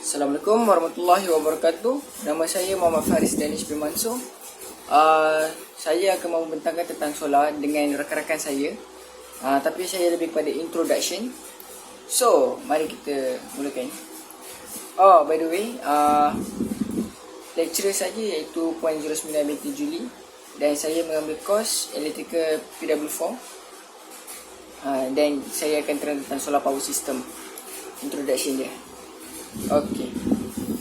Assalamualaikum warahmatullahi wabarakatuh. Nama saya Muhammad Faris Danish bin Mansur. Saya akan membentangkan tentang solar dengan rakan-rakan saya. Tapi saya lebih kepada introduction. So, mari kita mulakan. By the way, lecturer saya iaitu Puan 09 binti Juli dan saya mengambil course Electrical PW4. Dan saya akan terang tentang solar power system. Introduction dia. Okey.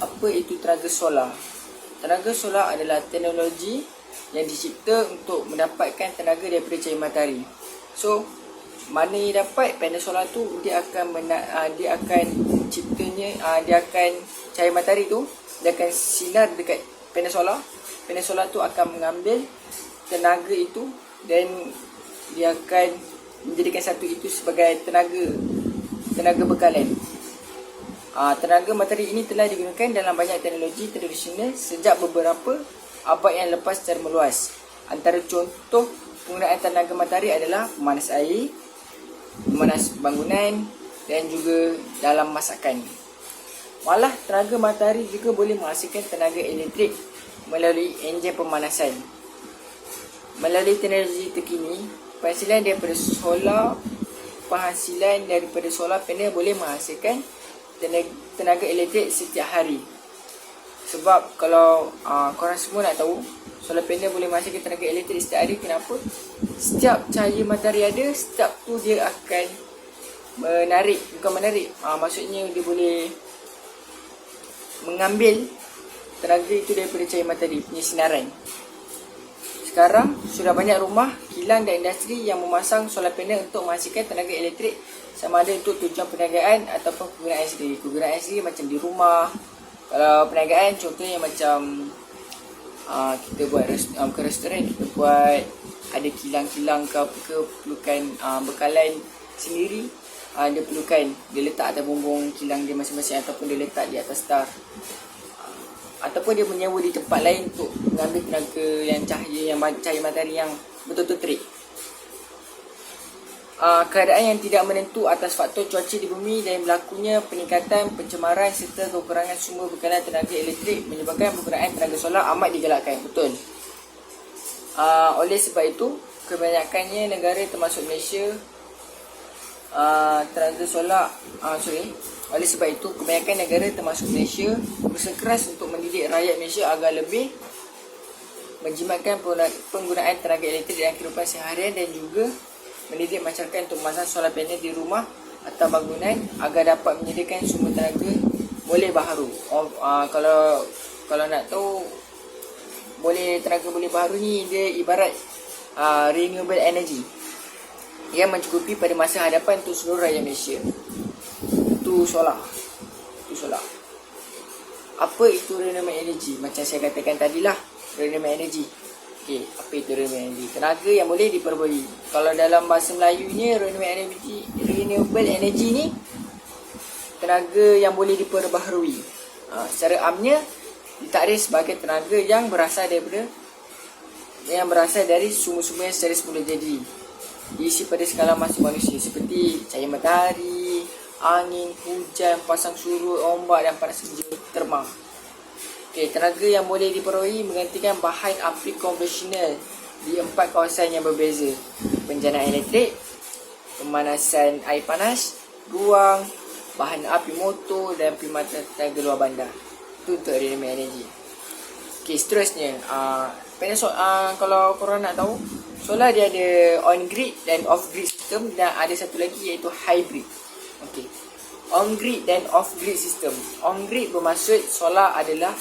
Apa itu tenaga solar? Tenaga solar adalah teknologi yang dicipta untuk mendapatkan tenaga daripada cahaya matahari. So, mana yang dapat panel solar tu dia akan cahaya matahari tu dia akan sinar dekat panel solar. Panel solar tu akan mengambil tenaga itu dan dia akan menjadikan satu itu sebagai tenaga bekalan. Tenaga matahari ini telah digunakan dalam banyak teknologi tradisional sejak beberapa abad yang lepas secara meluas. Antara contoh penggunaan tenaga matahari adalah pemanas air, pemanas bangunan dan juga dalam masakan. Malah tenaga matahari juga boleh menghasilkan tenaga elektrik melalui enjin pemanasan. Melalui teknologi terkini, penghasilan daripada solar panel boleh menghasilkan tenaga elektrik setiap hari. Sebab kalau korang semua nak tahu, solar panel boleh menghasilkan tenaga elektrik setiap hari. Kenapa? Setiap cahaya matahari ada, setiap tu dia akan maksudnya dia boleh mengambil tenaga itu daripada cahaya matahari punya sinaran. Sekarang sudah banyak rumah, kilang dan industri yang memasang solar panel untuk menghasilkan tenaga elektrik, sama ada untuk tujuan perniagaan ataupun kegunaan sendiri. Kegunaan sendiri macam di rumah. Kalau perniagaan contohnya macam kita buat ke restoran, kita buat ada kilang-kilang ke apa ke, perlukan bekalan sendiri. Dia letak atas bumbung kilang dia masing-masing ataupun dia letak di atas star. Ataupun dia menyewa di tempat lain untuk mengambil tenaga cahaya matahari yang betul-betul terik. Keadaan yang tidak menentu atas faktor cuaca di bumi dan berlakunya peningkatan pencemaran serta kekurangan sumber bekalan tenaga elektrik menyebabkan penggunaan tenaga solar amat digalakkan. Betul. Oleh sebab itu, kebanyakannya negara termasuk Malaysia Oleh sebab itu, kebanyakan negara termasuk Malaysia berusaha keras untuk mendidik rakyat Malaysia agar lebih menjimatkan penggunaan tenaga elektrik dalam kehidupan seharian dan juga mendidik masyarakat untuk memasang solar panel di rumah atau bangunan agar dapat menyediakan sumber tenaga boleh baharu. Kalau nak tahu, tenaga boleh baharu ni dia ibarat renewable energy yang mencukupi pada masa hadapan untuk seluruh rakyat Malaysia. Itu solar. Apa itu renewable energy? Macam saya katakan tadilah, renewable energy. Okey, apa itu renewable energy? Tenaga yang boleh diperbarui. Kalau dalam bahasa Melayunya, renewable energy ni tenaga yang boleh diperbaharui. Secara amnya ditakdir sebagai tenaga yang berasal dari sumber-sumber yang secara semula jadi, diisi pada skala masa manusia seperti cahaya matahari, angin, hujan, pasang surut, ombak dan panas geotermal. Tenaga yang boleh diperoleh menggantikan bahan api konvensional di 4 kawasan yang berbeza: penjanaan elektrik, pemanasan air panas, ruang, bahan api motor dan perkhidmatan tenaga luar bandar. Itu untuk renewable energy. Seterusnya, kalau korang nak tahu, solar dia ada on-grid dan off-grid system, dan ada satu lagi iaitu hybrid. On-grid dan off-grid system. On-grid bermaksud solar anda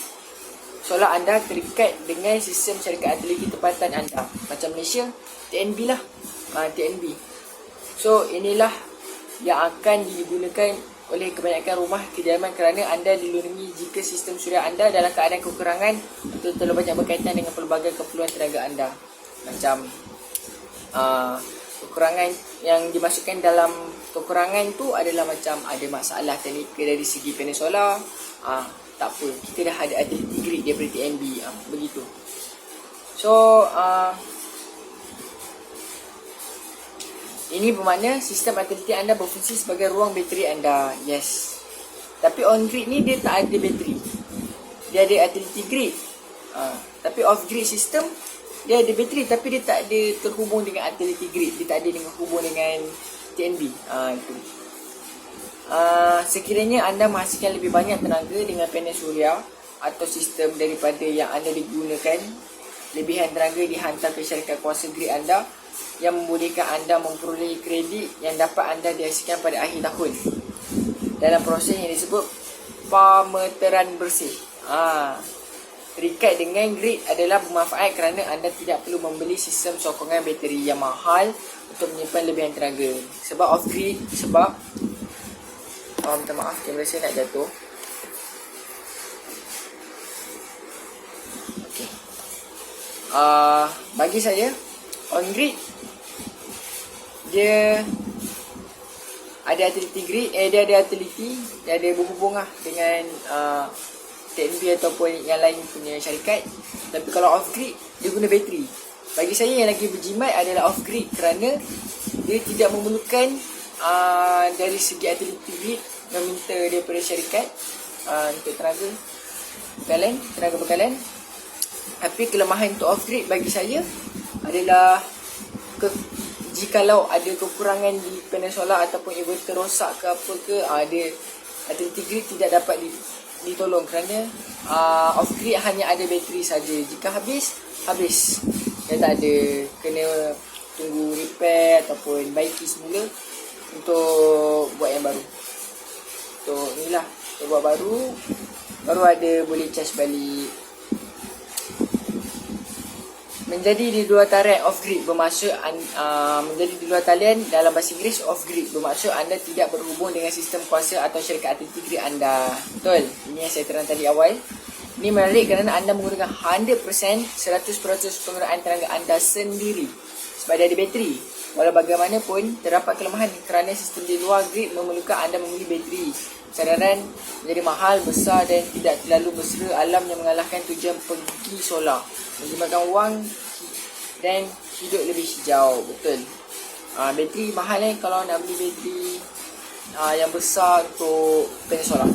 terikat dengan sistem syarikat utility tempatan anda. Macam Malaysia, TNB lah. TNB. So, inilah yang akan digunakan oleh kebanyakan rumah kediaman kerana anda dilindungi jika sistem suria anda dalam keadaan kekurangan atau terlalu banyak berkaitan dengan pelbagai keperluan tenaga anda. Macam kekurangan yang dimasukkan dalam kekurangan tu adalah macam ada masalah teknikal dari segi panel solar. Tak apa, kita dah ada grid daripada TNB. Begitu. So, ini bermakna sistem utility anda berfungsi sebagai ruang bateri anda. Yes. Tapi on grid ni dia tak ada bateri. Dia ada utility grid. Tapi off grid system dia ada bateri tapi dia tak ada terhubung dengan utility grid. Dia tak ada dengan hubung dengan TNB. Itu. Sekiranya anda menghasilkan lebih banyak tenaga dengan panel suria atau sistem daripada yang anda digunakan, lebihan tenaga dihantar ke syarikat kuasa grid anda yang membolehkan anda memperoleh kredit yang dapat anda dihasilkan pada akhir tahun dalam proses yang disebut pemeteran bersih. Terikat dengan grid adalah bermanfaat kerana anda tidak perlu membeli sistem sokongan bateri yang mahal untuk menyimpan lebihan tenaga. Sebab off grid, minta maaf, kamera saya nak jatuh. Okay. Bagi saya, on grid dia ada utility grid, dia ada utility, dia ada berhubung dengan TNB ataupun yang lain punya syarikat. Tapi kalau off grid, dia guna bateri. Bagi saya yang lagi berjimat adalah off grid kerana dia tidak memerlukan dari segi utility grid meminta daripada syarikat untuk tenaga bekalan. Tapi kelemahan untuk off grid bagi saya adalah jikalau ada kekurangan di panel solar ataupun inverter rosak ke apa ke, dia utility grid tidak dapat ditolong kerana off grid hanya ada bateri saja. Jika habis dia tak ada, kena tunggu repair ataupun baiki semula untuk buat yang baru. Untuk inilah untuk buat baru ada boleh charge balik. Menjadi di luar talian off grid bermaksud menjadi di luar talian dalam bahasa Inggeris off grid bermaksud anda tidak berhubung dengan sistem kuasa atau syarikat utility grid anda. Betul. Ini yang saya terang tadi awal. Ini menarik kerana anda menggunakan 100% penggunaan tenaga anda sendiri sebab dia ada bateri. Walau bagaimanapun terdapat kelemahan kerana sistem di luar grid memerlukan anda membeli bateri. Cadangan menjadi mahal, besar dan tidak terlalu bersera alam yang mengalahkan tujuan pergi solar. Menjimatkan wang dan hidup lebih hijau. Betul. Bateri mahal kalau nak beli bateri yang besar untuk panel solar.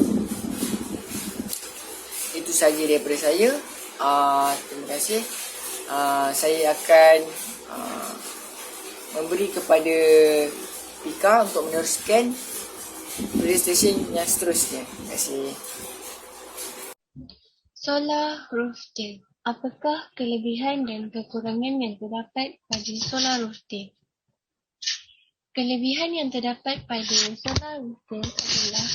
Itu saja daripada saya. Terima kasih. Saya akan memberi kepada Pika untuk meneruskan presentation yang seterusnya. Terima kasih. Solar rooftop. Apakah kelebihan dan kekurangan yang terdapat pada solar rooftop? Kelebihan yang terdapat pada solar rooftop adalah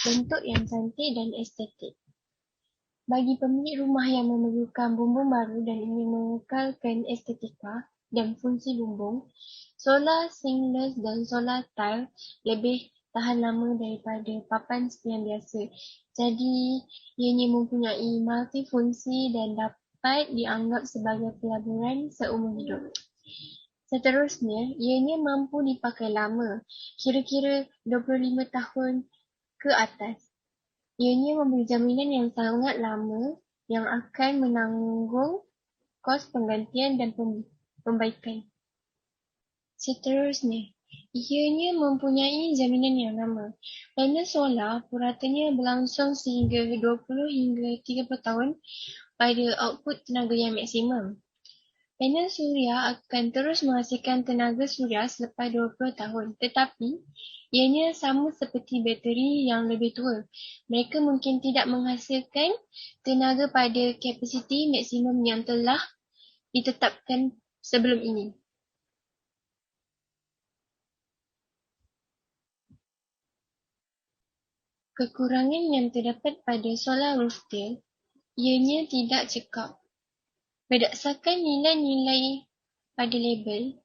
bentuk yang cantik dan estetik. Bagi pemilik rumah yang memerlukan bumbung baru dan ingin mengekalkan estetika dan fungsi bumbung, solar seamless dan solar tile lebih tahan lama daripada papan yang biasa. Jadi, ianya mempunyai multifungsi dan dapat dianggap sebagai pelaburan seumur hidup. Seterusnya, ianya mampu dipakai lama, kira-kira 25 tahun ke atas. Ianya memberi jaminan yang sangat lama yang akan menanggung kos penggantian dan pembaikan. Seterusnya, ianya mempunyai jaminan yang lama. Panel solar puratanya berlangsung sehingga 20 hingga 30 tahun pada output tenaga yang maksimum. Panel suria akan terus menghasilkan tenaga suria selepas 20 tahun, tetapi ianya sama seperti bateri yang lebih tua. Mereka mungkin tidak menghasilkan tenaga pada kapasiti maksimum yang telah ditetapkan sebelum ini. Kekurangan yang terdapat pada solar rooftop, ianya tidak cekap. Berdasarkan nilai-nilai pada label,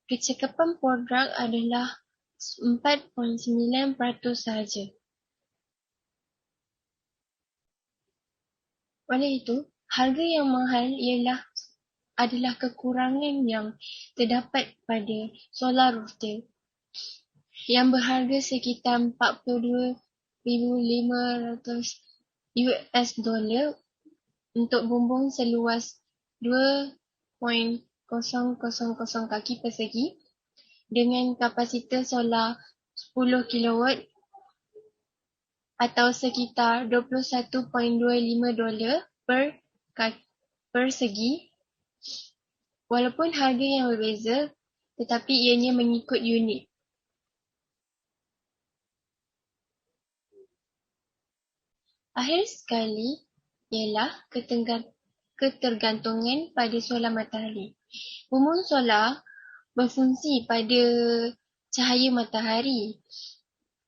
kecekapan produk adalah 4.9% sahaja. Oleh itu, harga yang mahal adalah kekurangan yang terdapat pada solar rooftop yang berharga sekitar 42,500 US dollar untuk bumbung seluas 2.000 kaki persegi dengan kapasitor solar 10 kilowatt atau sekitar $21.25 per segi. Walaupun harga yang berbeza, tetapi ianya mengikut unit. Akhir sekali ialah ketergantungan pada solar matahari. Bumbung solar berfungsi pada cahaya matahari.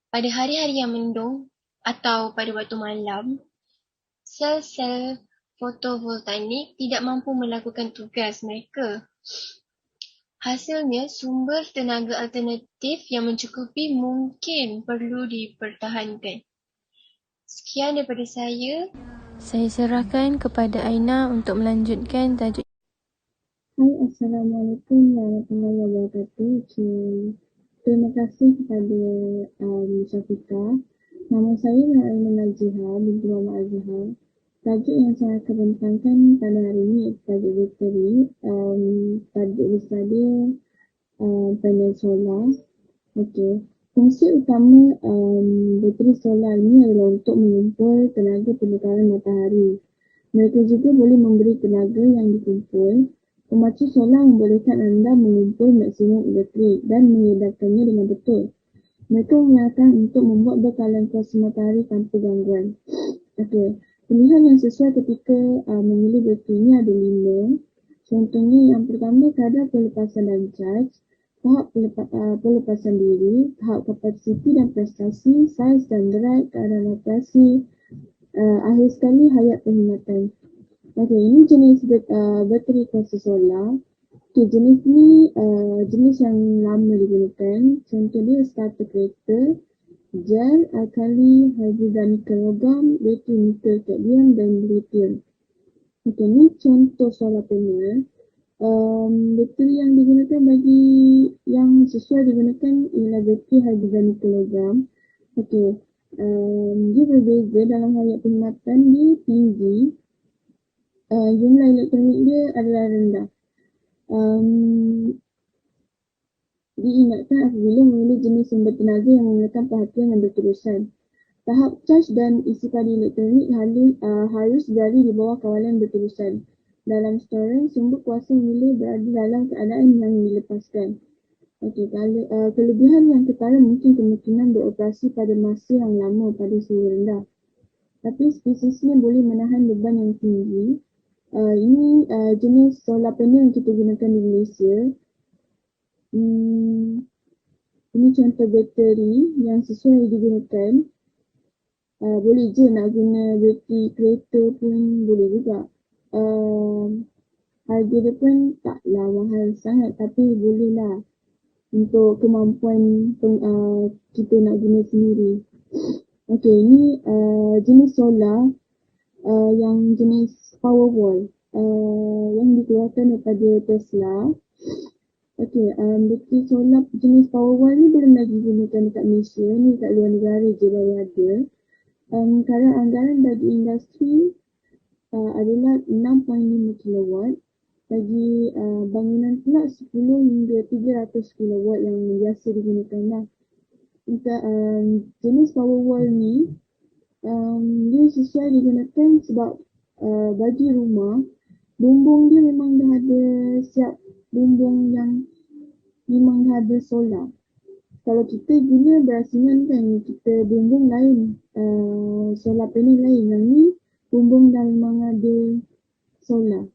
Pada hari-hari yang mendung atau pada waktu malam, sel-sel fotovoltaik tidak mampu melakukan tugas mereka. Hasilnya, sumber tenaga alternatif yang mencukupi mungkin perlu dipertahankan. Sekian daripada saya. Saya serahkan kepada Aina untuk melanjutkan tajuk. Hai, Assalamualaikum warahmatullahi wabarakatuh. Terima kasih kepada Syafiqah. Nama saya Aina Najihah binti Muhammad Azhar. Tajuk yang saya akan bentangkan pada hari ini ialah tajuk bateri. Tajuk besar dia panel solar. Okey. Fungsi utama bateri solar ini adalah untuk mengumpul tenaga pembakaran matahari. Mereka juga boleh memberi tenaga yang dikumpul. Pemacu solar membolehkan anda mengumpul maksimum elektrik dan mengedarkannya dengan betul. Mereka menggunakan untuk membuat bekalan kuasa matahari tanpa gangguan. Okey. Pilihan yang sesuai ketika memilih bateri ini ada 5. Contohnya yang pertama, kadar pelepasan dan charge, tahap pelepasan diri, tahap kapasiti dan prestasi, saiz dan berat, keadaan operasi, akhir sekali hayat perkhidmatan. Okey, ini jenis bateri kuasa solar. Okey, jenis ni jenis yang lama digunakan. Contoh dia starter kereta, gel, alkali, hydrogen logam, bateri nikel kadmium dan lithium. Okey, ni contoh solar panel. Bateri yang digunakan bagi yang sesuai digunakan ialah bateri hydrogen logam. Okey, dia berbeza dalam hayat perkhidmatan, dia tinggi, jumlah elektronik dia adalah rendah. Diingatkan apabila memilih jenis sumber tenaga yang memerlukan perhatian yang berterusan. Tahap charge dan isi pada elektronik harus berada di bawah kawalan berterusan. Dalam storan, sumber kuasa memilih berada dalam keadaan yang dilepaskan. Okey, kelebihan yang ketara mungkin kemungkinan beroperasi pada masa yang lama pada suhu rendah. Tapi spesiesnya boleh menahan beban yang tinggi. Ini jenis solar panel yang kita gunakan di Malaysia. Ini contoh bateri yang sesuai digunakan. Boleh je nak guna bateri kereta pun boleh juga. Harga dia pun taklah mahal sangat, tapi bolehlah untuk kemampuan kita nak guna sendiri. Okey, ini jenis solar yang jenis Powerwall yang dikeluarkan daripada Tesla. Okey, bateri solar jenis Powerwall ni belum lagi digunakan dekat Malaysia, ni dekat luar negara je baru ada. Kadar anggaran bagi industri adalah 6.5 kilowatt. Bagi bangunan pula 10 hingga 300 kilowatt yang biasa digunakan lah. Untuk jenis Powerwall ni dia sesuai digunakan sebab bagi rumah, bumbung dia memang dah ada siap bumbung yang memang dah ada solar. Kalau kita guna berasingan kan, kita bumbung lain, solar panel lain. Yang ni bumbung dah memang ada solar.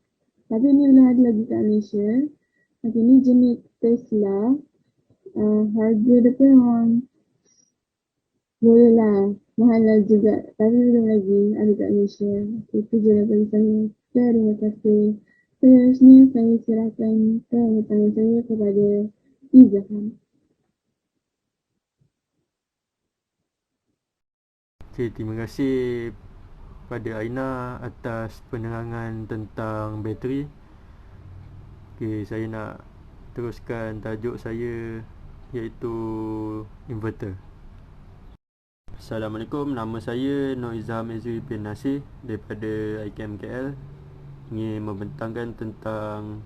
Tapi ni belum ada lagi kat Malaysia. Okey, ni jenis Tesla. Harga dia pun memang boleh lah, mahal lah juga. Tapi belum lagi ada kat Malaysia. Itu je lah bagi saya. Terima kasih. Seterusnya saya serahkan tangan saya kepada Izzaham. Okay, terima kasih pada Aina atas penerangan tentang bateri. Okay, saya nak teruskan tajuk saya iaitu inverter. Assalamualaikum, nama saya Nur Izzaham Ezri bin Nasir daripada IKM KL. Ingin membentangkan tentang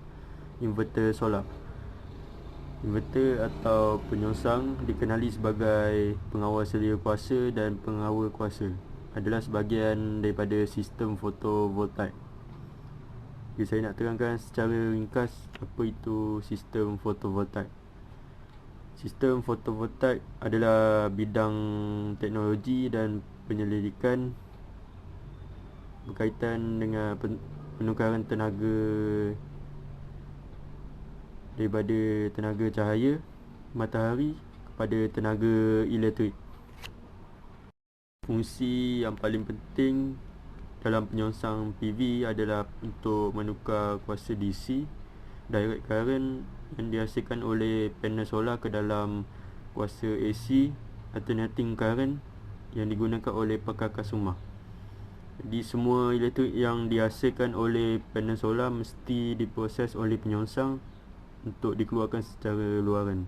inverter solar. Inverter atau penyongsang dikenali sebagai pengawal selia kuasa dan pengawal kuasa adalah sebahagian daripada sistem fotovoltaik. Okay, saya nak terangkan secara ringkas apa itu sistem fotovoltaik. Sistem fotovoltaik adalah bidang teknologi dan penyelidikan berkaitan dengan penukaran tenaga daripada tenaga cahaya matahari kepada tenaga elektrik. Fungsi yang paling penting dalam penyongsang PV adalah untuk menukar kuasa DC direct current yang dihasilkan oleh panel solar ke dalam kuasa AC alternating current yang digunakan oleh perkakas rumah. Jadi semua elektrik yang dihasilkan oleh panel solar mesti diproses oleh penyongsang untuk dikeluarkan secara luaran.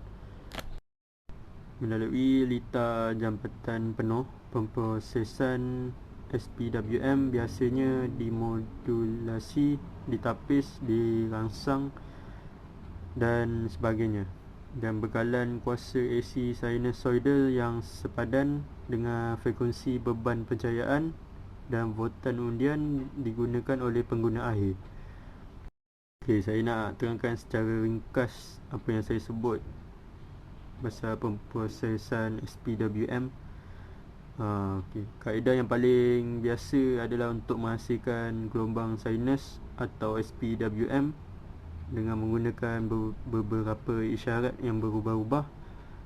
Melalui litar jambatan penuh, pemprosesan SPWM biasanya dimodulasi, ditapis, dirangsang dan sebagainya, dan bekalan kuasa AC sinusoidal yang sepadan dengan frekuensi beban pencahayaan dan voltan undian digunakan oleh pengguna akhir. Okay, saya nak terangkan secara ringkas apa yang saya sebut pasal pemprosesan SPWM. Okay. Kaedah yang paling biasa adalah untuk menghasilkan gelombang sinus atau SPWM dengan menggunakan beberapa isyarat yang berubah-ubah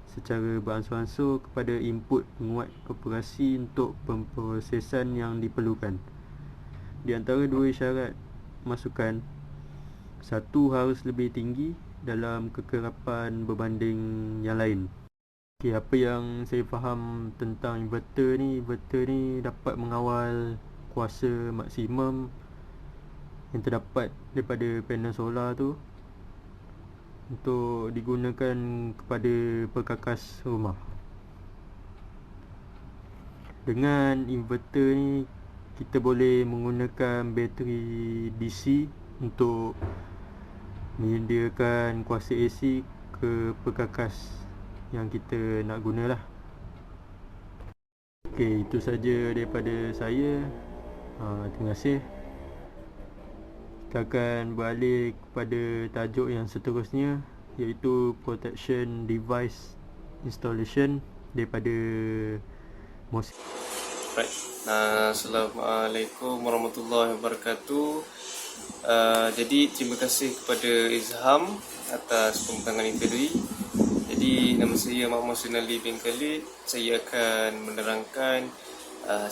secara beransur-ansur kepada input penguat operasi untuk pemprosesan yang diperlukan. Di antara dua isyarat masukan, satu harus lebih tinggi dalam kekerapan berbanding yang lain. Okay, apa yang saya faham tentang inverter ni dapat mengawal kuasa maksimum yang terdapat daripada panel solar tu untuk digunakan kepada perkakas rumah. Dengan inverter ni kita boleh menggunakan bateri DC untuk menyediakan kuasa AC ke perkakas yang kita nak gunalah. Okey, itu saja daripada saya. Terima kasih. Kita akan beralih kepada tajuk yang seterusnya, iaitu protection device installation daripada Mos. Right. Assalamualaikum warahmatullahi wabarakatuh. Jadi terima kasih kepada Izham atas pembukaan ini tadi. Jadi nama saya Muhammad Sunali bin Khalid. Saya akan menerangkan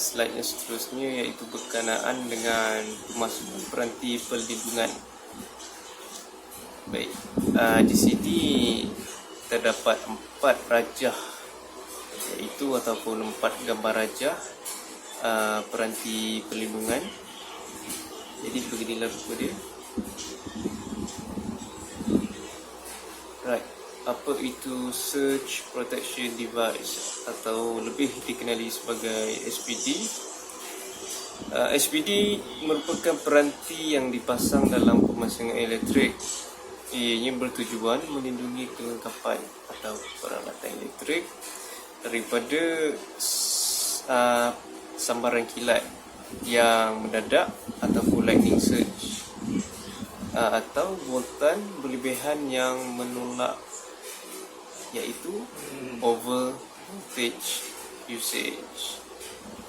slide yang seterusnya, iaitu berkenaan dengan pemasukan peranti perlindungan. Baik, di sini terdapat 4 rajah, iaitu ataupun 4 gambar rajah peranti perlindungan. Jadi beginilah rupa dia. Right, apa itu Surge Protection Device atau lebih dikenali sebagai SPD? SPD merupakan peranti yang dipasang dalam pemasangan elektrik. Ianya bertujuan melindungi kelengkapan atau peralatan elektrik daripada sambaran kilat yang mendadak ataupun lightning surge atau voltan berlebihan yang menolak, iaitu over voltage usage.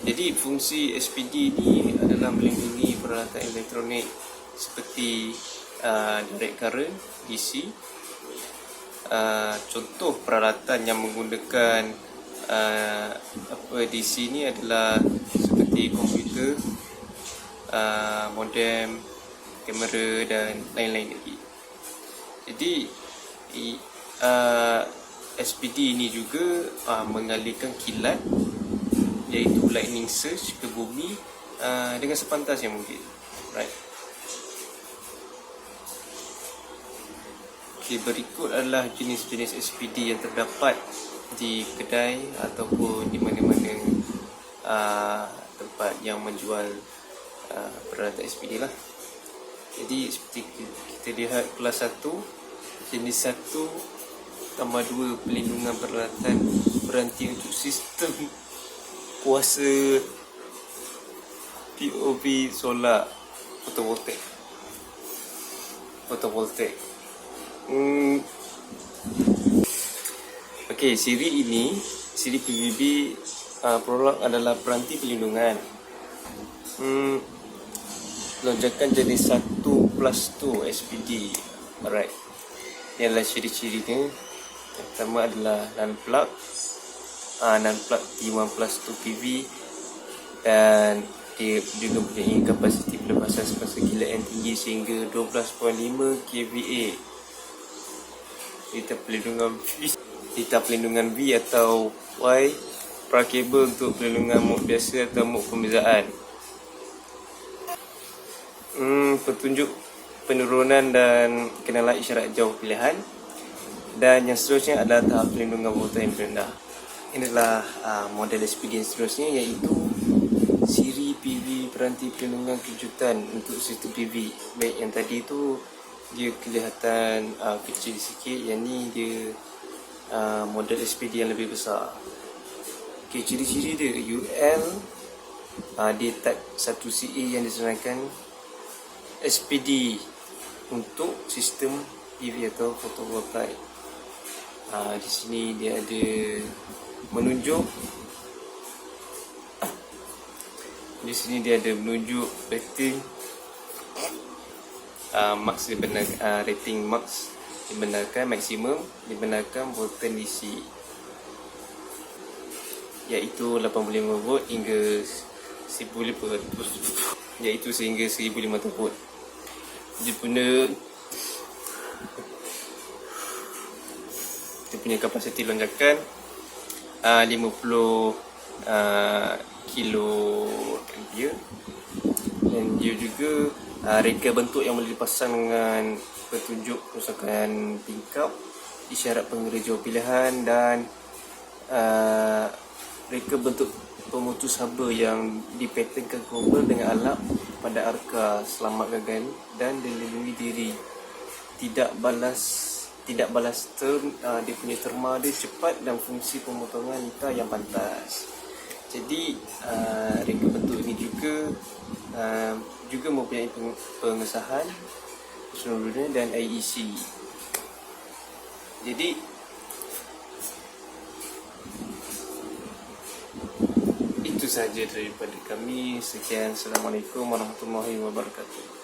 Jadi fungsi SPD ini adalah melindungi peralatan elektronik seperti direct current DC. Contoh peralatan yang menggunakan DC ni adalah seperti komputer, modem, kamera dan lain-lain lagi. Jadi SPD ini juga mengalirkan kilat, iaitu lightning surge ke bumi dengan sepantas yang mungkin. Right. Okay, berikut adalah jenis-jenis SPD yang terdapat di kedai ataupun di mana-mana tempat yang menjual peralatan SPD lah. Jadi seperti kita lihat kelas 1, jenis 1 tambah 2 pelindungan peralatan beranti untuk sistem kuasa POV solar fotovoltaik. Okey, siri PVB produk adalah peranti pelindungan. Lonjakan jenis 1+2 SPD. Alright. Ini adalah ciri-ciri dia. Yang pertama adalah non-plug T1+2 PV, dan dia juga mempunyai kapasiti pelepasan semasa gilaan tinggi sehingga 12.5 kVA. Litar pelindungan V atau Y, kabel untuk pelindungan mod biasa atau mod pembezaan. Petunjuk penurunan dan kenalan isyarat jauh pilihan, dan yang seterusnya adalah tahap pelindungan voltage yang rendah. Inilah model SPD yang seterusnya, iaitu siri PV peranti pelindungan kejutan untuk sistem PV. Baik, yang tadi tu dia kelihatan kecil sikit, yang ni dia model SPD yang lebih besar. Okay, ciri-ciri dia UL, dia type 1CA yang disenaraikan SPD untuk sistem PV atau fotovoltaik. Di sini dia ada menunjuk, di sini dia ada menunjuk rating max dibenarkan, rating max dibenarkan, maksimum dibenarkan voltage DC, iaitu 85 volt hingga 1500, iaitu sehingga 1500 volt. Dia punya kapasiti lonjakan 50 kilo ampere, dan dia juga reka bentuk yang boleh dipasang dengan petunjuk kerusakan tingkap, isyarat pengira jauh pilihan, dan reka bentuk pemutus haba yang dipatternkan global dengan alap pada arka selamat gagal dan dilindungi diri. Tidak balas dia punya terma dia cepat, dan fungsi pemotongan litar yang pantas. Jadi reka bentuk ini juga mempunyai pengesahan seluruhnya dan IEC. Jadi itu sahaja daripada kami. Sekian, Assalamualaikum warahmatullahi wabarakatuh.